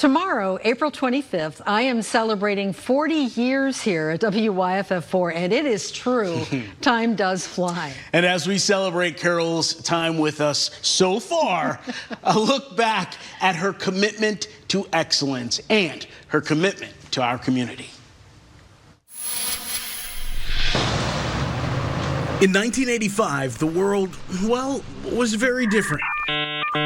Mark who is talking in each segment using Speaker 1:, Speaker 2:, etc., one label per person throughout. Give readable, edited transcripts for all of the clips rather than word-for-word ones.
Speaker 1: Tomorrow, April 25th, I am celebrating 40 years here at WYFF4, and it is true, time does fly.
Speaker 2: And as we celebrate Carol's time with us so far, a look back at her commitment to excellence and her commitment to our community. In 1985, the world, well, was very different.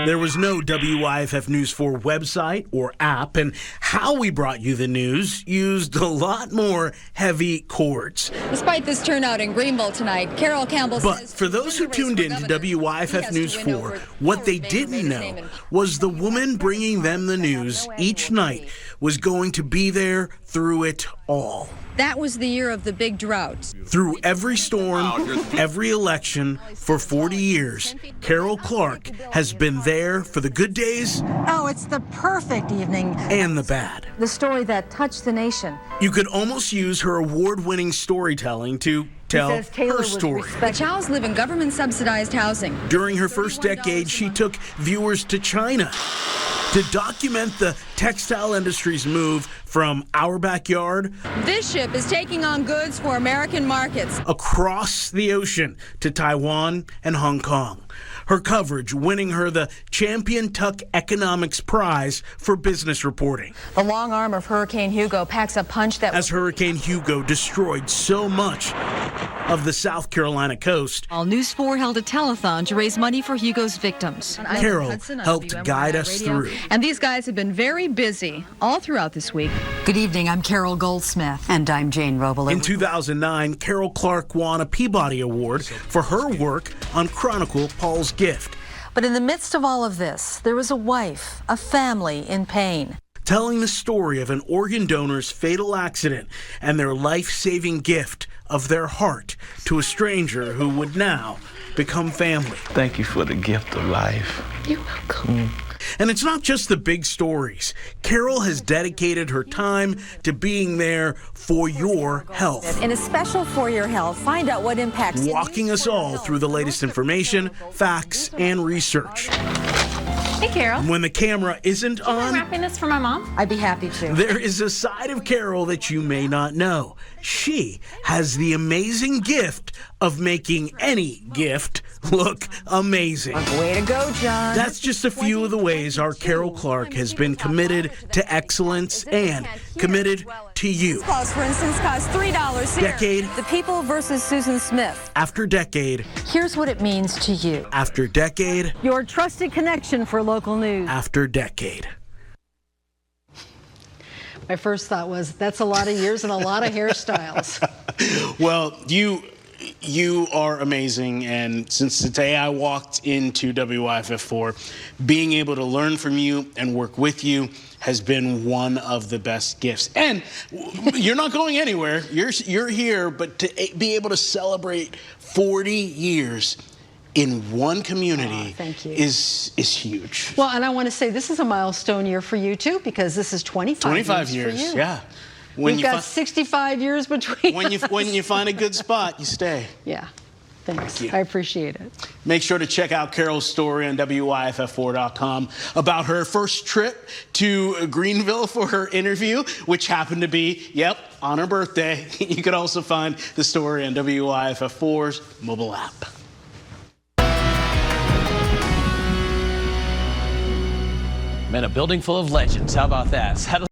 Speaker 2: There was no WYFF News 4 website or app, and how we brought you the news used a lot more heavy chords.
Speaker 3: Despite this turnout in Greenville tonight, Carol Campbell says...
Speaker 2: But for those who tuned in to WYFF News 4, what they didn't know was the woman bringing them the news each night was going to be there through it all.
Speaker 3: That was the year of the big drought.
Speaker 2: Through every storm, every election, for 40 years, Carol Clarke has been there for the good days.
Speaker 4: Oh, it's the perfect evening.
Speaker 2: And the bad.
Speaker 4: The story that touched the nation.
Speaker 2: You could almost use her award-winning storytelling to tell her story.
Speaker 3: The Chows live in government-subsidized housing.
Speaker 2: During her first decade, she took viewers to China to document the textile industry's move from our backyard.
Speaker 3: This ship is taking on goods for American markets.
Speaker 2: Across the ocean to Taiwan and Hong Kong. Her coverage winning her the Champion Tuck Economics Prize for business reporting.
Speaker 4: The long arm of Hurricane Hugo packs a punch that...
Speaker 2: As Hurricane Hugo destroyed so much of the South Carolina coast.
Speaker 5: All News 4 held a telethon to raise money for Hugo's victims.
Speaker 2: Carol helped guide us through.
Speaker 3: And these guys have been very busy all throughout this week.
Speaker 5: Good evening, I'm Carol Goldsmith.
Speaker 6: And I'm Jane Robles.
Speaker 2: In 2009, Carol Clarke won a Peabody Award for her work on Chronicle Paul's Gift.
Speaker 4: But in the midst of all of this, there was a wife, a family in pain.
Speaker 2: Telling the story of an organ donor's fatal accident and their life-saving gift of their heart to a stranger who would now become family.
Speaker 7: Thank you for the gift of life.
Speaker 5: You're welcome.
Speaker 2: And it's not just the big stories. Carol has dedicated her time to being there for your health.
Speaker 4: In a special For Your Health, find out what impacts...
Speaker 2: Walking us all through the latest information, facts, and research.
Speaker 8: Hey, Carol.
Speaker 2: When the camera isn't on,
Speaker 8: I'm wrapping this for my mom.
Speaker 4: I'd be happy to.
Speaker 2: There is a side of Carol that you may not know. She has the amazing gift of making any gift look amazing.
Speaker 4: Way to go, John.
Speaker 2: That's just a few of the ways our Carol Clarke has been committed to excellence and committed to you.
Speaker 4: Clause, for instance, costs $3 here.
Speaker 2: Decade.
Speaker 4: The People versus Susan Smith.
Speaker 2: After decade.
Speaker 4: Here's what it means to you.
Speaker 2: After decade.
Speaker 4: Your trusted connection for local news.
Speaker 2: After decade.
Speaker 1: My first thought was, that's a lot of years and a lot of hairstyles.
Speaker 2: Well, you are amazing, and since the day I walked into WYFF4, being able to learn from you and work with you has been one of the best gifts. And you're not going anywhere. You're here, but to be able to celebrate 40 years in one community is huge.
Speaker 1: Well, and I want to say this is a milestone year for you too, because this is 25 years for you.
Speaker 2: Yeah.
Speaker 1: We've got 65 years between
Speaker 2: when you find a good spot, you stay.
Speaker 1: Yeah. Thanks.
Speaker 2: Thank you.
Speaker 1: I appreciate it.
Speaker 2: Make sure to check out Carol's story on WYFF4.com about her first trip to Greenville for her interview, which happened to be, on her birthday. You can also find the story on WYFF4's mobile app.
Speaker 9: Man, a building full of legends. How about that?